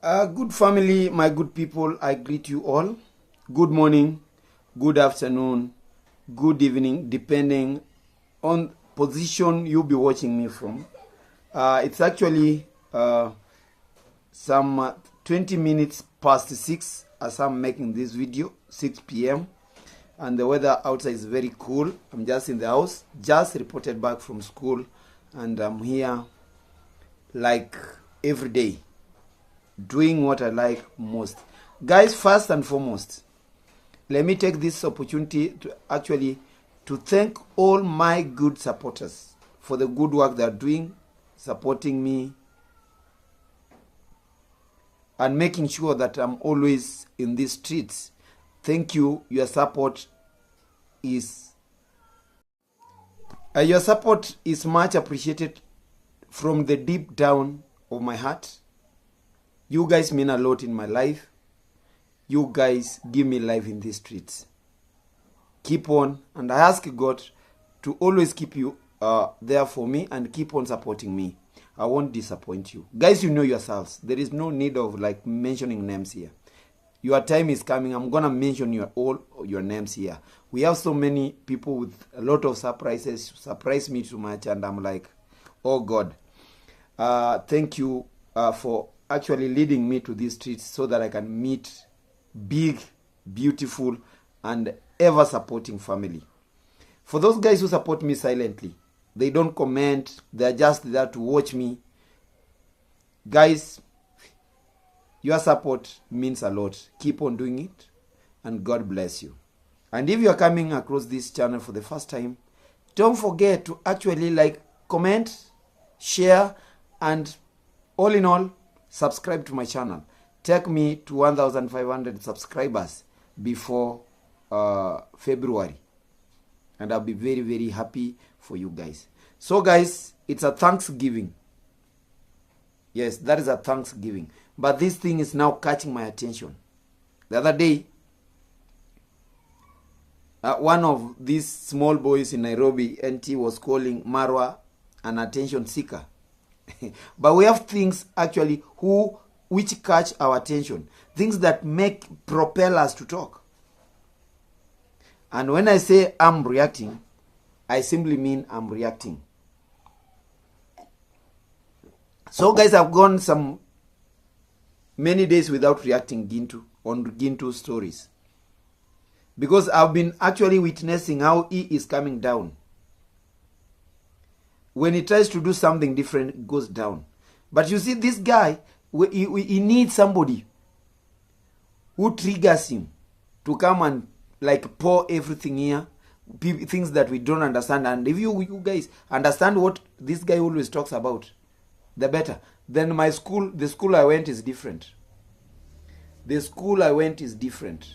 Good family, my good people, I greet you all. Good morning, good afternoon, good evening, depending on position you'll be watching me from. It's actually some 20 minutes past 6 as I'm making this video, 6 p.m. And the weather outside is very cool. I'm just in the house, just reported back from school, and I'm here like every day, doing what I like most. Guys, first and foremost, let me take this opportunity to thank all my good supporters for the good work they're doing, supporting me, and making sure that I'm always in these streets. Thank you. Your support is much appreciated from the deep down of my heart. You guys mean a lot in my life. You guys give me life in these streets. Keep on, and I ask God to always keep you there for me and keep on supporting me. I won't disappoint you. Guys, you know yourselves. There is no need of like mentioning names here. Your time is coming. I'm going to mention all your names here. We have so many people with a lot of surprises. Surprise me too much, and I'm like, oh God. Thank you for actually leading me to these streets so that I can meet big, beautiful, and ever supporting family. For those guys who support me silently, they don't comment, they're just there to watch me. Guys, your support means a lot. Keep on doing it, and God bless you. And if you're coming across this channel for the first time, don't forget to actually like, comment, share, and all in all, subscribe to my channel. Take me to 1,500 subscribers before February. And I'll be very, very happy for you guys. So guys, it's a Thanksgiving. Yes, that is a Thanksgiving. But this thing is now catching my attention. The other day, one of these small boys in Nairobi, NT, was calling Marwa an attention seeker. But we have things actually which catch our attention. Things that propel us to talk. And when I say I'm reacting, I simply mean I'm reacting. So guys, I've gone many days without reacting on Gintu stories. Because I've been actually witnessing how he is coming down. When he tries to do something different, it goes down. But you see, this guy, he needs somebody who triggers him to come and like pour everything here, things that we don't understand. And if you guys understand what this guy always talks about, the better. Then the school I went is different. The school I went is different.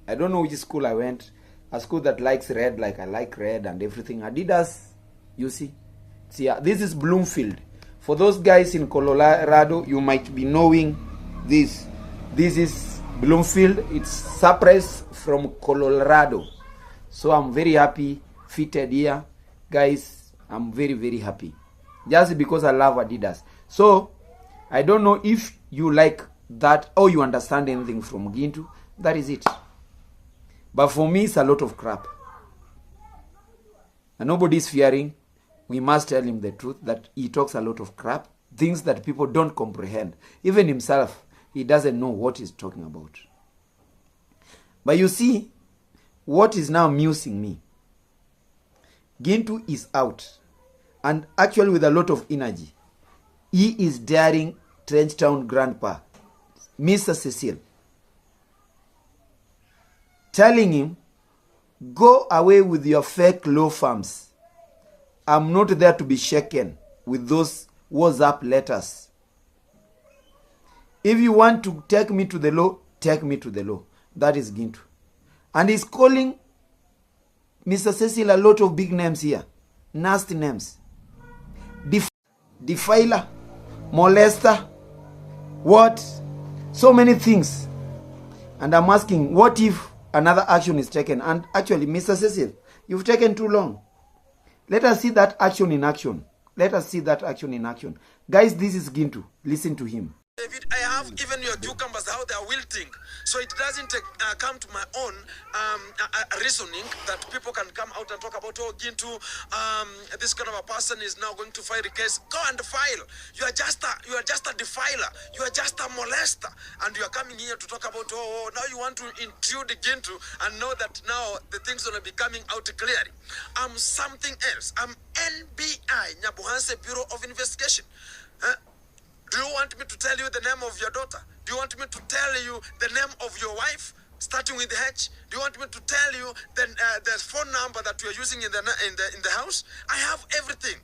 I don't know which school I went. A school that likes red, like I like red and everything. Adidas, you see. See, this is Bloomfield. For those guys in Colorado, you might be knowing this. This is Bloomfield. It's Cypress from Colorado. So I'm very happy, fitted here. Guys, I'm very, very happy. Just because I love Adidas. So, I don't know if you like that or you understand anything from Gintu. That is it. But for me, it's a lot of crap. And nobody's fearing. We must tell him the truth that he talks a lot of crap. Things that people don't comprehend. Even himself, he doesn't know what he's talking about. But you see, what is now amusing me? Gintu is out. And actually with a lot of energy. He is daring Trenchtown Grandpa, Mr. Cecil, telling him, go away with your fake law firms. I'm not there to be shaken with those WhatsApp letters. If you want to take me to the law, take me to the law. That is Gintu. And he's calling Mr. Cecil a lot of big names here. Nasty names. Defiler, molester, what? So many things. And I'm asking, what if another action is taken? And actually, Mr. Cecil, you've taken too long. Let us see that action in action. Let us see that action in action. Guys, this is Gintu. Listen to him. David, I have even your cucumbers, how they are wilting. So it doesn't come to my own reasoning that people can come out and talk about, oh, Gintu, this kind of a person is now going to file a case. Go and file. You are just a defiler. You are just a molester. And you are coming here to talk about, oh, now you want to intrude Gintu and know that now the things are going to be coming out clearly. I'm something else. I'm NBI, Nyabuhanse Bureau of Investigation. Do you want me to tell you the name of your daughter? Do you want me to tell you the name of your wife, starting with H? Do you want me to tell you the phone number that we are using in the house? I have everything.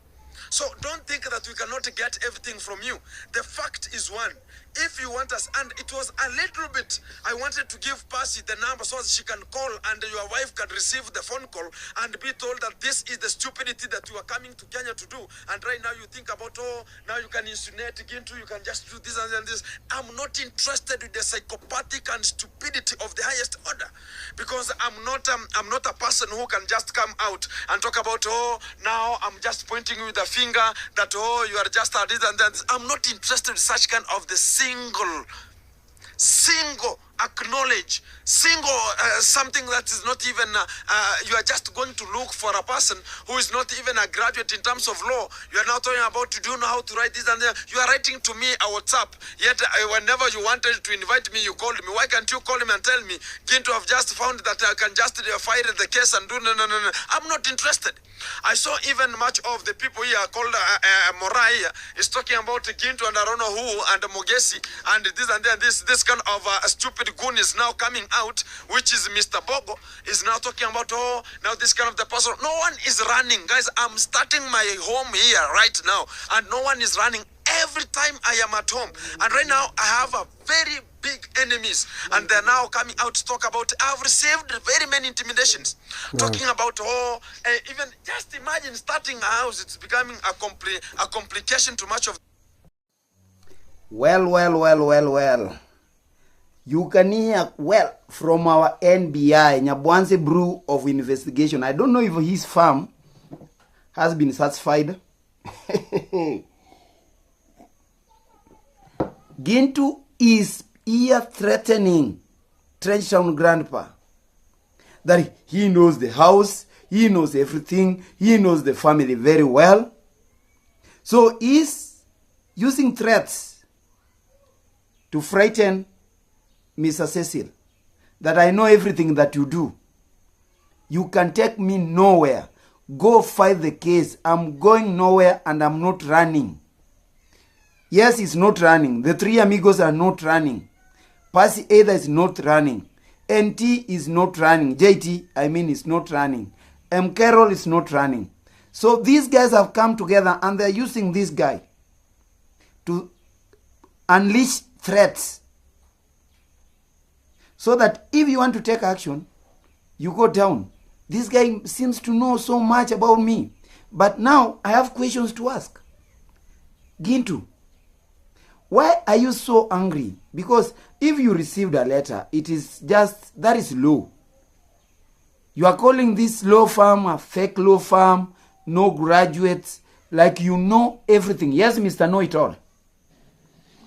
So don't think that we cannot get everything from you. The fact is one. If you want us, and it was a little bit, I wanted to give Passy the number so that she can call and your wife can receive the phone call and be told that this is the stupidity that you are coming to Kenya to do. And right now you think about, oh, now you can insinuate Gintu, you can just do this and this. I'm not interested with the psychopathic and stupidity of the highest order, because I'm not a person who can just come out and talk about, oh, now I'm just pointing with a finger that, oh, you are just a this and that. I'm not interested in such kind of the single acknowledge, something that is not even, you are just going to look for a person who is not even a graduate in terms of law. You are now talking about, do you know how to write this and that? You are writing to me a WhatsApp, yet whenever you wanted to invite me, you called me. Why can't you call me and tell me, Gintu, I've just found that I can just file the case and do no. I'm not interested. I saw even much of the people here called Morai is talking about Gintu and I don't know who and Mogesi and this and that. This kind of stupid goon is now coming out, which is Mr. Bogo, is now talking about, oh, now this kind of the person. No one is running. Guys, I'm starting my home here right now, and no one is running every time I am at home. And right now, I have a very big enemies, and they're now coming out to talk about, I've received very many intimidations, talking about, oh, even just imagine starting a house, it's becoming a complication to much of. Well. You can hear well from our NBI, Nyabuhanse Bureau of Investigation. I don't know if his farm has been satisfied. Gintu is here threatening Trenchtown Grandpa that he knows the house, he knows everything, he knows the family very well. So he's using threats to frighten Mr. Cecil, that I know everything that you do. You can take me nowhere. Go fight the case. I'm going nowhere and I'm not running. Yes, it's not running. The three amigos are not running. Passy either is not running. NT is not running. JT, I mean, is not running. Carol is not running. So these guys have come together and they're using this guy to unleash threats. So that if you want to take action, you go down. This guy seems to know so much about me. But now I have questions to ask. Gintu, why are you so angry? Because if you received a letter, it is just, that is law. You are calling this law firm a fake law firm, no graduates, like you know everything. Yes, Mr. Know-it-all.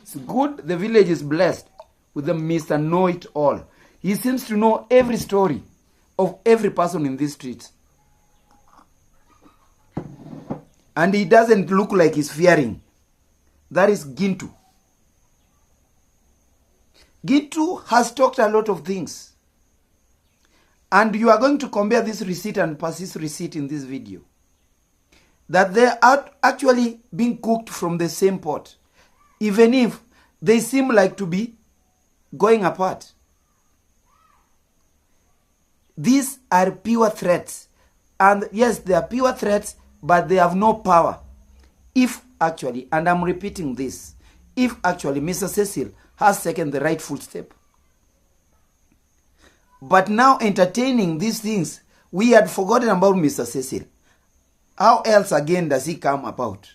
It's good, the village is blessed with the Mr. Know-it-all. He seems to know every story of every person in this street. And he doesn't look like he's fearing. That is Gintu. Gintu has talked a lot of things. And you are going to compare this receipt and Passy's receipt in this video. That they are actually being cooked from the same pot. Even if they seem like to be going apart. These are pure threats. And yes, they are pure threats, but they have no power. If actually, and I'm repeating this, if actually Mr. Cecil has taken the rightful step. But now entertaining these things, we had forgotten about Mr. Cecil. How else again does he come about?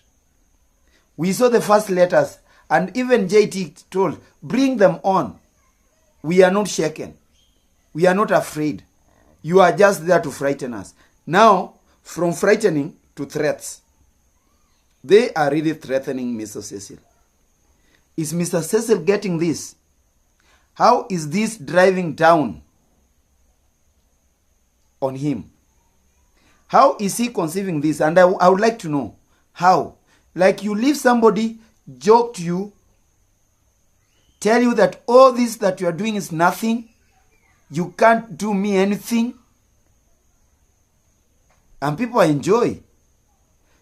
We saw the first letters, and even JT told, bring them on. We are not shaken. We are not afraid. You are just there to frighten us. Now, from frightening to threats. They are really threatening Mr. Cecil. Is Mr. Cecil getting this? How is this driving down on him? How is he conceiving this? And I would like to know how. Like you leave somebody, joke to you, tell you that all this that you are doing is nothing. You can't do me anything. And people enjoy.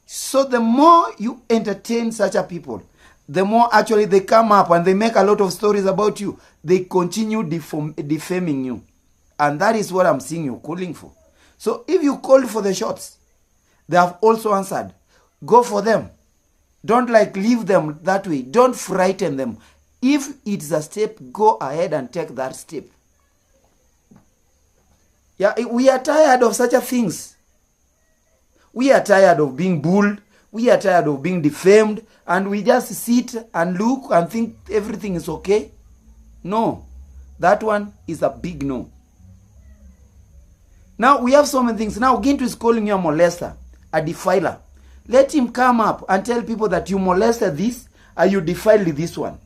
So the more you entertain such a people, the more actually they come up and they make a lot of stories about you. They continue defaming you. And that is what I'm seeing you calling for. So if you called for the shots, they have also answered. Go for them. Don't like leave them that way. Don't frighten them. If it's a step, go ahead and take that step. Yeah, we are tired of such a things. We are tired of being bullied. We are tired of being defamed. And we just sit and look and think everything is okay. No. That one is a big no. Now, we have so many things. Now, Gintu is calling you a molester, a defiler. Let him come up and tell people that you molested this and you defiled this one.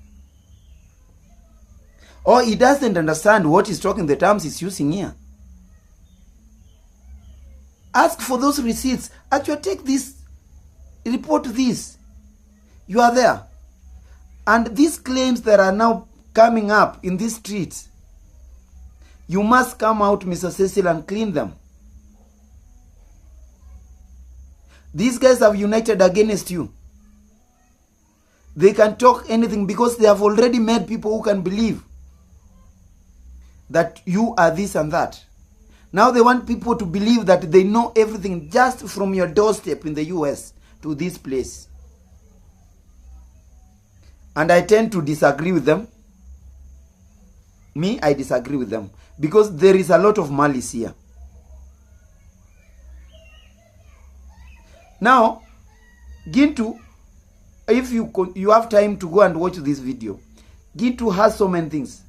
Or he doesn't understand what he's talking, the terms he's using here. Ask for those receipts. Actually, take this, report this. You are there. And these claims that are now coming up in these streets, you must come out, Mr. Cecil, and clean them. These guys have united against you. They can talk anything because they have already made people who can believe that you are this and that. Now they want people to believe that they know everything just from your doorstep in the US to this place. And I tend to disagree with them. I disagree with them. Because there is a lot of malice here. Now, Gintu, if you have time to go and watch this video, Gintu has so many things.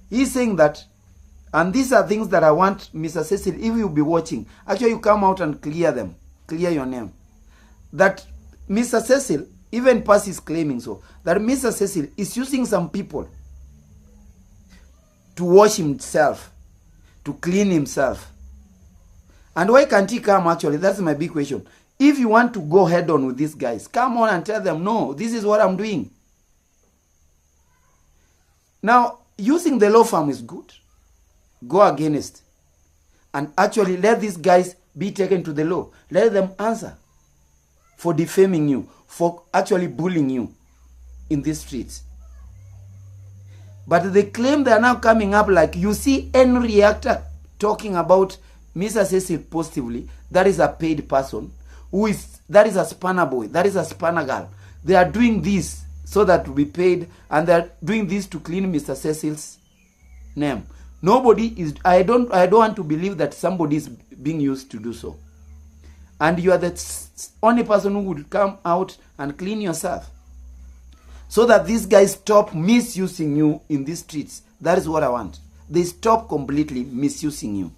He's saying that, and these are things that I want Mr. Cecil, if you be watching, actually you come out and clear them. Clear your name. That Mr. Cecil, even Passy is claiming so, that Mr. Cecil is using some people to wash himself, to clean himself. And why can't he come actually? That's my big question. If you want to go head on with these guys, come on and tell them, no, this is what I'm doing. Now, using the law firm is good. Go against. And actually let these guys be taken to the law. Let them answer for defaming you, for actually bullying you in these streets. But they claim they are now coming up like, you see any reactor talking about Mr. Cecil positively, that is a paid person, that is a spanner boy, that is a spanner girl. They are doing this so that to be paid, and they are doing this to clean Mr. Cecil's name. Nobody is, I don't want to believe that somebody is being used to do so. And you are the only person who would come out and clean yourself. So that these guys stop misusing you in these streets. That is what I want. They stop completely misusing you.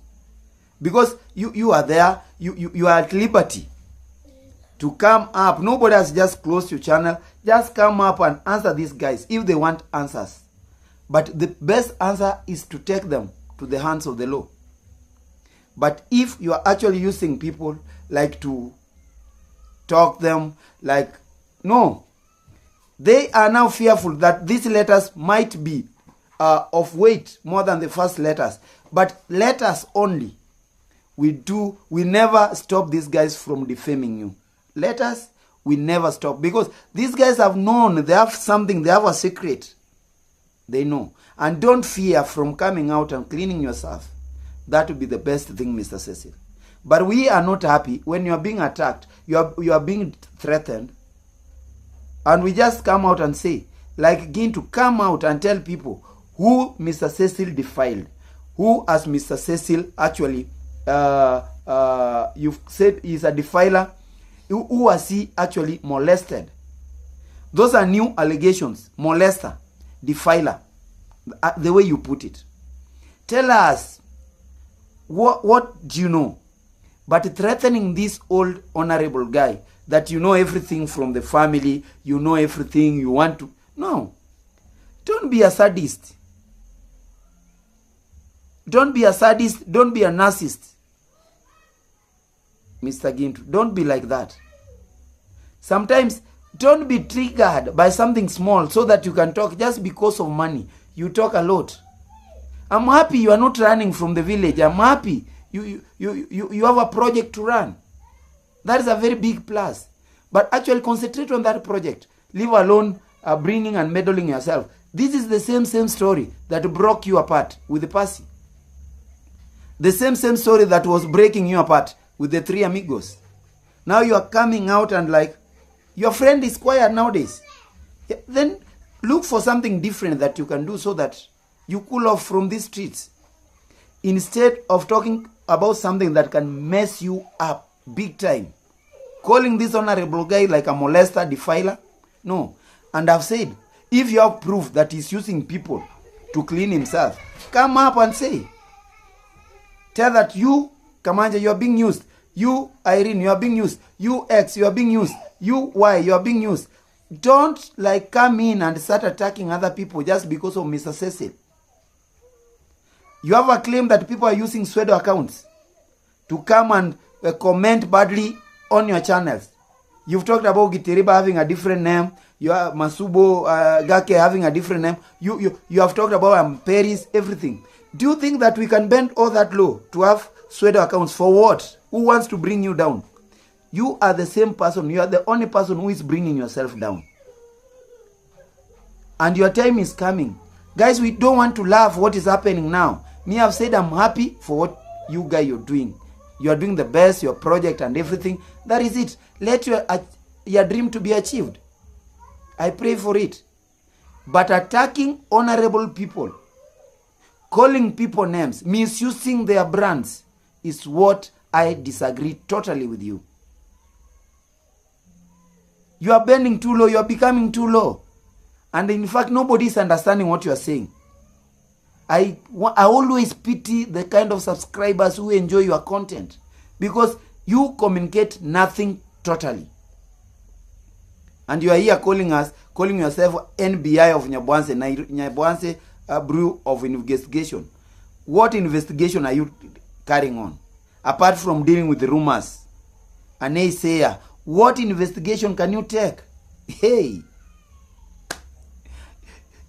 Because you are there, you are at liberty to come up. Nobody has just closed your channel. Just come up and answer these guys if they want answers. But the best answer is to take them to the hands of the law. But if you are actually using people like to talk them, like, no. They are now fearful that these letters might be of weight more than the first letters. But letters only. We never stop these guys from defaming you. Letters, we never stop. Because these guys have known, they have something, they have a secret. They know. And don't fear from coming out and cleaning yourself. That would be the best thing, Mr. Cecil. But we are not happy when you are being attacked, you are being threatened. And we just come out and say, like Gintu, come out and tell people who Mr. Cecil defiled. Who, as Mr. Cecil actually, you've said is a defiler. Who was he actually molested? Those are new allegations. Molester, defiler, the way you put it. Tell us, what do you know? But threatening this old honorable guy, that you know everything from the family, you know everything, you want to... No. Don't be a sadist. Don't be a sadist. Don't be a narcissist. Mr. Gintu, don't be like that. Sometimes don't be triggered by something small so that you can talk just because of money. You talk a lot. I'm happy you are not running from the village. I'm happy you have a project to run. That is a very big plus. But actually concentrate on that project. Leave alone bringing and meddling yourself. This is the same story that broke you apart with the Passy. The same story that was breaking you apart with the three amigos. Now you are coming out and like, your friend is quiet nowadays. Yeah, then look for something different that you can do so that you cool off from these streets. Instead of talking about something that can mess you up big time. Calling this honorable guy like a molester, defiler. No. And I've said, if you have proof that he's using people to clean himself, come up and say. Tell that you, Kamanja, you are being used. You, Irene, you are being used. You, X, you are being used. You, Y, you are being used. Don't like come in and start attacking other people just because of Mr. Cecil. You have a claim that people are using pseudo accounts to come and comment badly on your channels. You've talked about Giteriba having a different name. You have Masubo Gake having a different name. You have talked about Paris, everything. Do you think that we can bend all that low to have pseudo accounts for what? Who wants to bring you down? You are the same person. You are the only person who is bringing yourself down. And your time is coming. Guys, we don't want to laugh what is happening now. Me, I've said I'm happy for what you guys you're doing. You are doing the best, your project and everything. That is it. Let your dream to be achieved. I pray for it. But attacking honorable people, calling people names, misusing their brands is what I disagree totally with you. You are bending too low. You are becoming too low. And in fact, nobody is understanding what you are saying. I always pity the kind of subscribers who enjoy your content. Because you communicate nothing totally. And you are here calling yourself NBI of Nyabwanse Bureau of Investigation. What investigation are you carrying on? Apart from dealing with the rumors. A naysayer. What investigation can you take? Hey.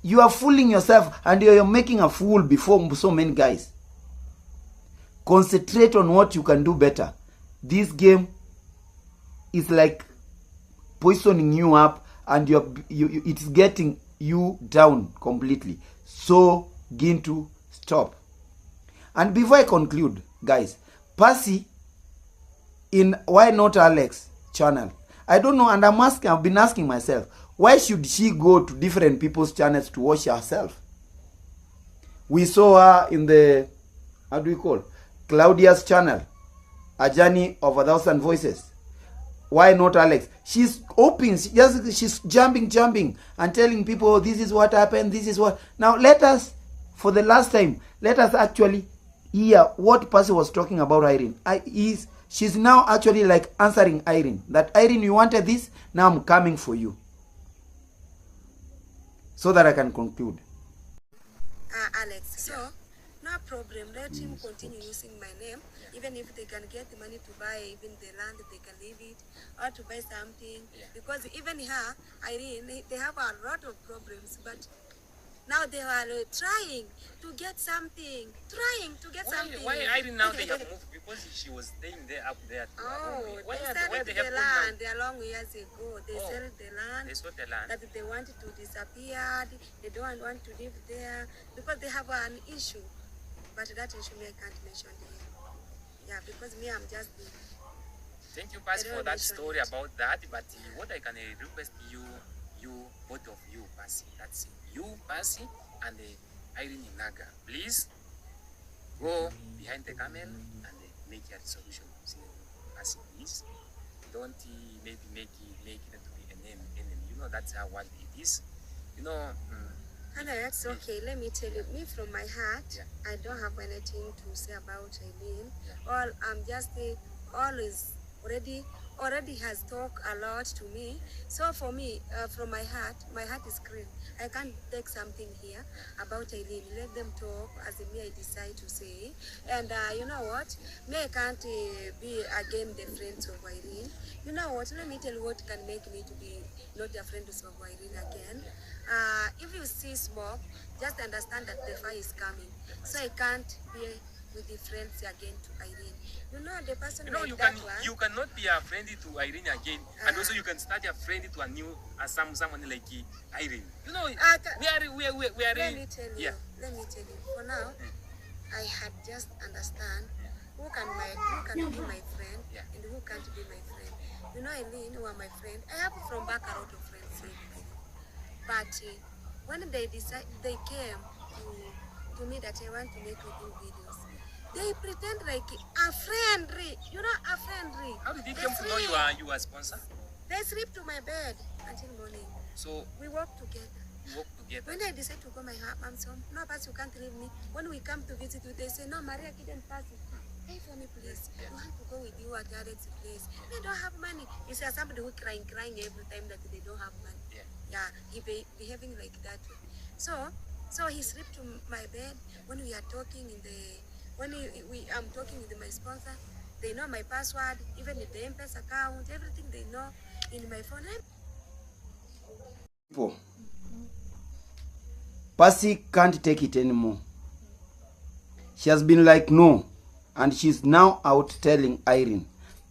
You are fooling yourself and you're making a fool before so many guys. Concentrate on what you can do better. This game is like poisoning you up and it's getting you down completely. So, Gintu, stop. And before I conclude, guys, Passy in Why Not Alex channel. I don't know, and I've been asking myself, why should she go to different people's channels to watch herself? We saw her in the, how do we call, Claudia's channel, A Journey of 1,000 Voices. Why Not Alex? She's open, she's jumping and telling people, oh, this is what happened, this is what. Now let us, for the last time, let us actually hear what Passy was talking about Irene. She's now actually like answering Irene. That Irene, you wanted this, now I'm coming for you. So that I can conclude. Alex, so no problem. Let him continue using my name. Even if they can get the money to buy even the land, they can leave it or to buy something. Because even her, Irene, they have a lot of problems. But now they are trying to get something. Why Irene now they have moved? Because she was staying there up there. They sold the land a long years ago. They sold the land. They sold the land. That they wanted to disappear. They don't want to live there because they have an issue. But that issue I can't mention here. Yeah, because me, I'm just. Thank you, Passy, for that story about that. But what I can request you, both of you, Passy. That's it. You, Passy, and Irene Naga. Please go behind the camera and make your resolution. Passy, please. Don't maybe make it to be an enemy. You know that's how what it is. You know. Hannah, that's okay. Let me tell you, me from my heart, I don't have anything to say about Eileen. All I'm just always already already has talked a lot to me. So for me, from my heart is clean. I can't take something here about Irene. Let them talk as me I decide to say. And you know what? Me, I can't be again the friends of Irene. You know what? Let me tell you what can make me to be not a friend of Irene again. If you see smoke, just understand that the fire is coming. So I can't be with the friends again to Irene. You know the person like you cannot be a friend to Irene again, and also you can start a friend to a new someone like Irene. You know, we are. Let me tell you. Let me tell you. For now, I had just understand who can be my friend and who can't be my friend. You know, Irene, who are my friend. I have from back a lot of friends, but when they came to me that I want to make video videos. They pretend like a friend, you know, a friend. How did they come to know you are sponsor? They sleep to my bed until morning. So we work together. When I decide to go my mom's home, no, Passy, you can't leave me. When we come to visit you, they say, no, Maria, didn't Passy. Pay for me, please. I want to go with you at Alex's place. They don't have money. You see somebody who crying every time that they don't have money. Yeah, he behaving like that. So he sleep to my bed when we are talking in the. When I'm talking with my sponsor, they know my password, even the M-Pesa account, everything they know in my phone. Passy can't take it anymore. She has been like, no. And she's now out telling Irene,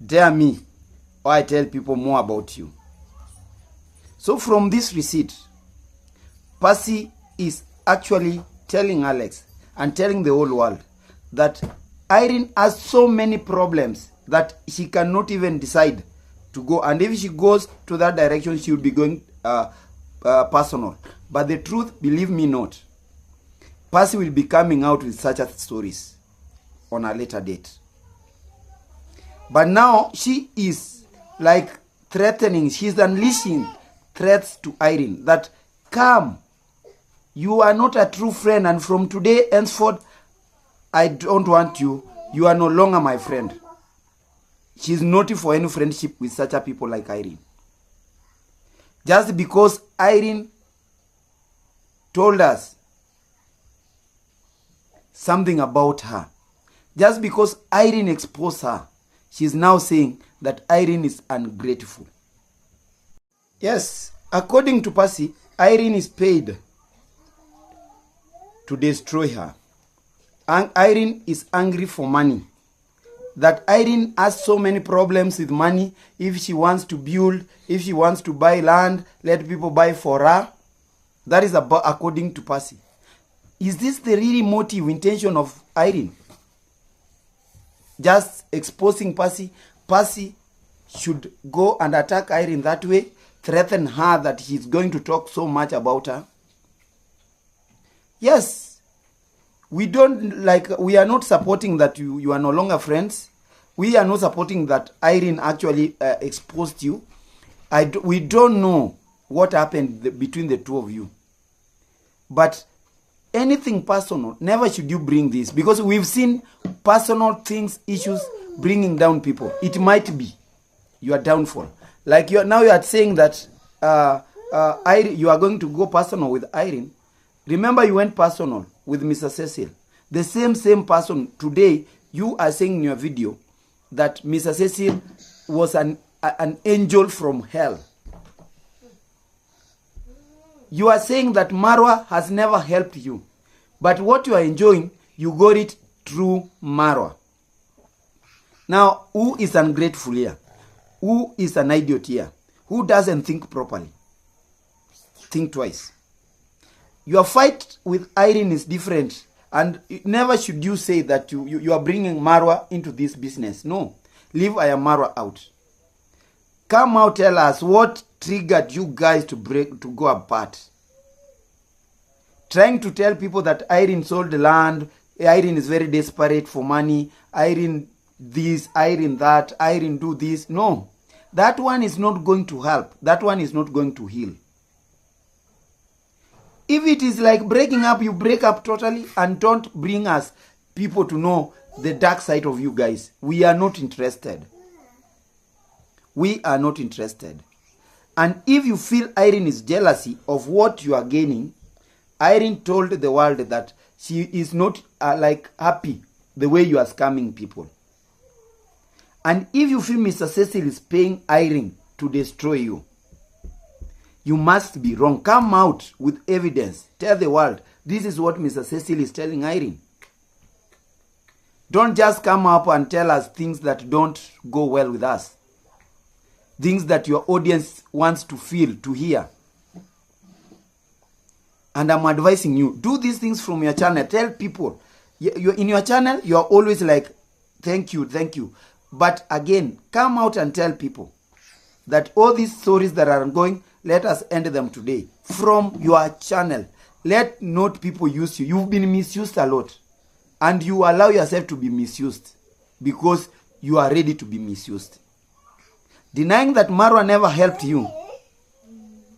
dare me, or I tell people more about you. So from this receipt, Passy is actually telling Alex and telling the whole world that Irene has so many problems that she cannot even decide to go. And if she goes to that direction, she will be going personal. But the truth, believe me not, Passy will be coming out with such stories on a later date. But now she is like threatening, she's unleashing threats to Irene that, come, you are not a true friend, and from today henceforth, I don't want you. You are no longer my friend. She's not for any friendship with such a people like Irene. Just because Irene told us something about her. Just because Irene exposed her, she's now saying that Irene is ungrateful. Yes, according to Passy, Irene is paid to destroy her. And Irene is angry for money. That Irene has so many problems with money. If she wants to build, if she wants to buy land, let people buy for her. That is according to Passy. Is this the really motive, intention of Irene? Just exposing Passy? Passy should go and attack Irene that way, threaten her that he's going to talk so much about her. Yes. We are not supporting that you are no longer friends. We are not supporting that Irene actually exposed you. We don't know what happened between the two of you. But anything personal, never should you bring this. Because we've seen personal things, issues, bringing down people. It might be your downfall. Like now you are saying that you are going to go personal with Irene. Remember you went personal with Mr. Cecil. The same person. Today, you are saying in your video that Mr. Cecil was an angel from hell. You are saying that Marwa has never helped you. But what you are enjoying, you got it through Marwa. Now, who is ungrateful here? Who is an idiot here? Who doesn't think properly? Think twice. Your fight with Irene is different, and never should you say that you are bringing Marwa into this business. No. Leave Marwa out. Come out, tell us what triggered you guys to go apart. Trying to tell people that Irene sold the land, Irene is very desperate for money, Irene this, Irene that, Irene do this. No. That one is not going to help. That one is not going to heal. If it is like breaking up, you break up totally and don't bring us people to know the dark side of you guys. We are not interested. We are not interested. And if you feel Irene is jealousy of what you are gaining, Irene told the world that she is not like happy the way you are scamming people. And if you feel Mr. Cecil is paying Irene to destroy you, you must be wrong. Come out with evidence. Tell the world, this is what Mr. Cecil is telling Irene. Don't just come up and tell us things that don't go well with us. Things that your audience wants to feel, to hear. And I'm advising you, do these things from your channel. Tell people. You're in your channel, you're always like, thank you, thank you. But again, come out and tell people that all these stories that are going, let us end them today. From your channel. Let not people use you. You've been misused a lot. And you allow yourself to be misused because you are ready to be misused. Denying that Marwa never helped you,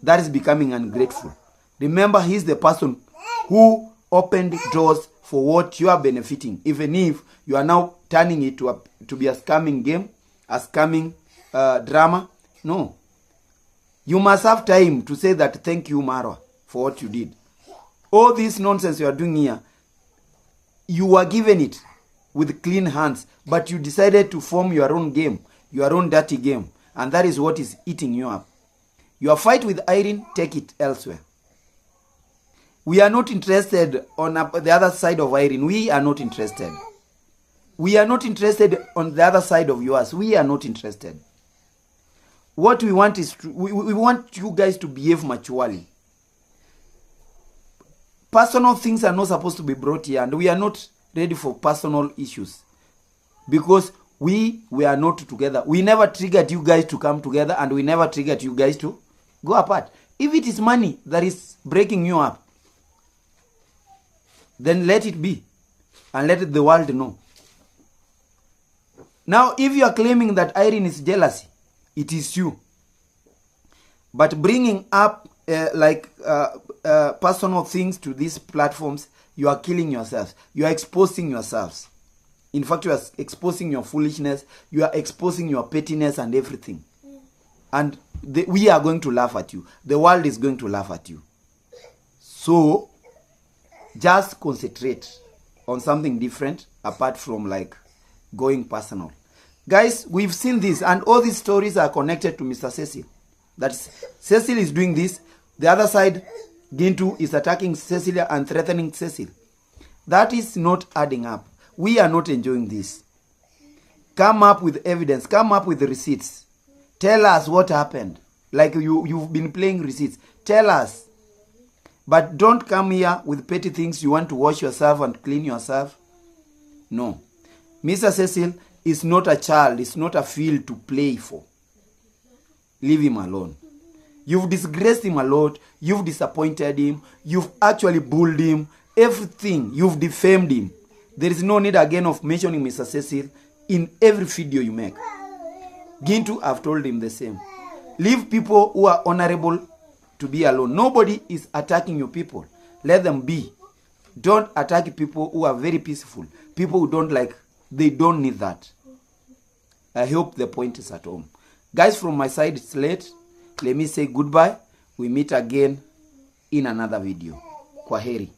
that is becoming ungrateful. Remember, he's the person who opened doors for what you are benefiting, even if you are now turning it to be a scamming game, a scamming drama. No. You must have time to say that thank you, Marwa, for what you did. All this nonsense you are doing here, you were given it with clean hands, but you decided to form your own game, your own dirty game, and that is what is eating you up. Your fight with Irene, take it elsewhere. We are not interested on the other side of Irene. We are not interested. We are not interested on the other side of yours. We are not interested. What we want is, we want you guys to behave maturely. Personal things are not supposed to be brought here, and we are not ready for personal issues. Because we are not together. We never triggered you guys to come together, and we never triggered you guys to go apart. If it is money that is breaking you up, then let it be. And let the world know. Now, if you are claiming that Irene is jealousy, it is you. But bringing up personal things to these platforms, you are killing yourselves. You are exposing yourselves. In fact, you are exposing your foolishness. You are exposing your pettiness and everything. And we are going to laugh at you. The world is going to laugh at you. So, just concentrate on something different apart from like going personal. Guys, we've seen this, and all these stories are connected to Mr. Cecil. That Cecil is doing this. The other side, Gintu is attacking Cecilia and threatening Cecil. That is not adding up. We are not enjoying this. Come up with evidence. Come up with the receipts. Tell us what happened. Like you've been playing receipts. Tell us. But don't come here with petty things. You want to wash yourself and clean yourself. No. Mr. Cecil is not a child. It's not a field to play for. Leave him alone. You've disgraced him a lot. You've disappointed him. You've actually bullied him. Everything. You've defamed him. There is no need again of mentioning Mr. Cecil in every video you make. Gintu, I've told him the same. Leave people who are honorable to be alone. Nobody is attacking your people. Let them be. Don't attack people who are very peaceful. People who don't like, they don't need that. I hope the point is at home. Guys, from my side, it's late. Let me say goodbye. We meet again in another video. Kwaheri.